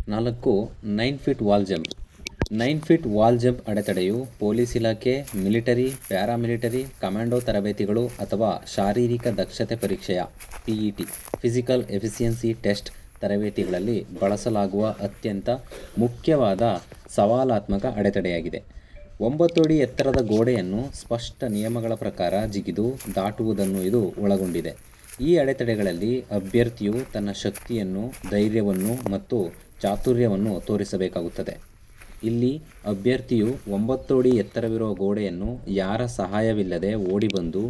4. 9 feet wall jump. 9 feet wall jump ಅಡೆತಡೆಯು police ಇಲಾಖೆ, military, paramilitary, commando ತರಬೇತಿಗಳು ಅಥವಾ ಶಾರೀರಿಕ ದಕ್ಷತೆ ಪರೀಕ್ಷೆಯ PET ಫಿಸಿಕಲ್ ಎಫಿಷಿಯನ್ಸಿ ಟೆಸ್ಟ್ ತರಬೇತಿಗಳಲ್ಲಿ ಬಳಸಲಾಗುವ ಅತ್ಯಂತ ಮುಖ್ಯವಾದ ಸವಾಲಾತ್ಮಕ ಅಡೆತಡೆಯಾಗಿದೆ. 9 ಅಡಿ ಎತ್ತರದ ಗೋಡೆಯನ್ನು ಸ್ಪಷ್ಟ ನಿಯಮಗಳ ಪ್ರಕಾರ ಜಿಗಿದು ದಾಟುವುದನ್ನು ಇದು ಒಳಗೊಂಡಿದೆ. ಈ ಅಡೆತಡೆಗಳಲ್ಲಿ ಅಭ್ಯರ್ಥಿಯು ತನ್ನ ಶಕ್ತಿಯನ್ನು, ಧೈರ್ಯವನ್ನು ಮತ್ತು ಚಾತುರ್ಯವನ್ನು ತೋರಿಸಬೇಕಾಗುತ್ತದೆ. ಇಲ್ಲಿ ಅಭ್ಯರ್ಥಿಯು 9 ಅಡಿ ಎತ್ತರವಿರುವ ಗೋಡೆಯನ್ನು ಯಾರ ಸಹಾಯವಿಲ್ಲದೆ ಓಡಿಬಂದು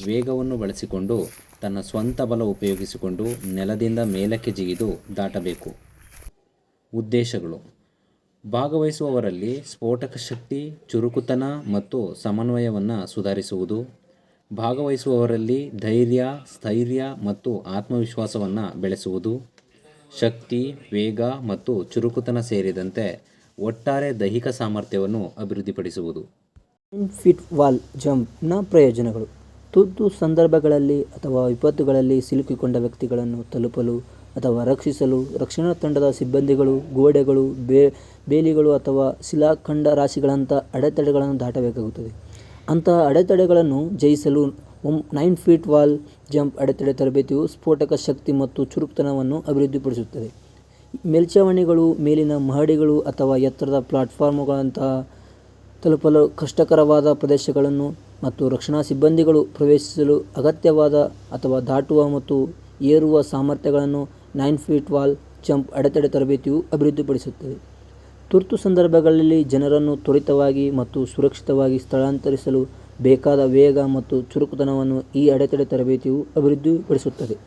ವೇಗವನ್ನು ಬಳಸಿಕೊಂಡು ತನ್ನ ಸ್ವಂತ ಬಲ ಉಪಯೋಗಿಸಿಕೊಂಡು ನೆಲದಿಂದ ಮೇಲಕ್ಕೆ ಜಿಗಿದು ದಾಟಬೇಕು. ಉದ್ದೇಶಗಳು: ಭಾಗವಹಿಸುವವರಲ್ಲಿ ಸ್ಫೋಟಕ ಶಕ್ತಿ, ಚುರುಕುತನ ಮತ್ತು ಸಮನ್ವಯವನ್ನು ಸುಧಾರಿಸುವುದು. ಭಾಗವಹಿಸುವವರಲ್ಲಿ ಧೈರ್ಯ, ಸ್ಥೈರ್ಯ ಮತ್ತು ಆತ್ಮವಿಶ್ವಾಸವನ್ನು ಬೆಳೆಸುವುದು. ಶಕ್ತಿ, ವೇಗ ಮತ್ತು ಚುರುಕುತನ ಸೇರಿದಂತೆ ಒಟ್ಟಾರೆ ದೈಹಿಕ ಸಾಮರ್ಥ್ಯವನ್ನು ಅಭಿವೃದ್ಧಿಪಡಿಸುವುದು. 9 ಫೀಟ್ ವಾಲ್ ಜಂಪ್ನ ಪ್ರಯೋಜನಗಳು: ತುರ್ತು ಸಂದರ್ಭಗಳಲ್ಲಿ ಅಥವಾ ವಿಪತ್ತುಗಳಲ್ಲಿ ಸಿಲುಕಿಕೊಂಡ ವ್ಯಕ್ತಿಗಳನ್ನು ತಲುಪಲು ಅಥವಾ ರಕ್ಷಿಸಲು ರಕ್ಷಣಾ ತಂಡದ ಸಿಬ್ಬಂದಿಗಳು ಗೋಡೆಗಳು, ಬೇಲಿಗಳು ಅಥವಾ ಶಿಲಾಖಂಡ ರಾಶಿಗಳಂಥ ಅಡೆತಡೆಗಳನ್ನು ದಾಟಬೇಕಾಗುತ್ತದೆ. ಅಂತಹ ಅಡೆತಡೆಗಳನ್ನು ಜಯಿಸಲು 9 ಫೀಟ್ ವಾಲ್ ಜಂಪ್ ಅಡೆತಡೆ ತರಬೇತಿಯು ಸ್ಫೋಟಕ ಶಕ್ತಿ ಮತ್ತು ಚುರುಕುತನವನ್ನು ಅಭಿವೃದ್ಧಿಪಡಿಸುತ್ತದೆ. ಮೇಲ್ಛಾವಣಿಗಳು, ಮೇಲಿನ ಮಹಡಿಗಳು ಅಥವಾ ಎತ್ತರದ ಪ್ಲಾಟ್ಫಾರ್ಮ್ಗಳಂತಹ ತಲುಪಲು ಕಷ್ಟಕರವಾದ ಪ್ರದೇಶಗಳನ್ನು ಮತ್ತು ರಕ್ಷಣಾ ಸಿಬ್ಬಂದಿಗಳು ಪ್ರವೇಶಿಸಲು ಅಗತ್ಯವಾದ ಅಥವಾ ದಾಟುವ ಮತ್ತು ಏರುವ ಸಾಮರ್ಥ್ಯಗಳನ್ನು 9 ಫೀಟ್ ವಾಲ್ ಜಂಪ್ ಅಡೆತಡೆ ತರಬೇತಿಯು ಅಭಿವೃದ್ಧಿಪಡಿಸುತ್ತದೆ. ತುರ್ತು ಸಂದರ್ಭಗಳಲ್ಲಿ ಜನರನ್ನು ತ್ವರಿತವಾಗಿ ಮತ್ತು ಸುರಕ್ಷಿತವಾಗಿ ಸ್ಥಳಾಂತರಿಸಲು ಬೇಕಾದ ವೇಗ ಮತ್ತು ಚುರುಕುತನವನ್ನು ಈ ಅಡೆತಡೆ ತರಬೇತಿಯು ಅಭಿವೃದ್ಧಿಪಡಿಸುತ್ತದೆ.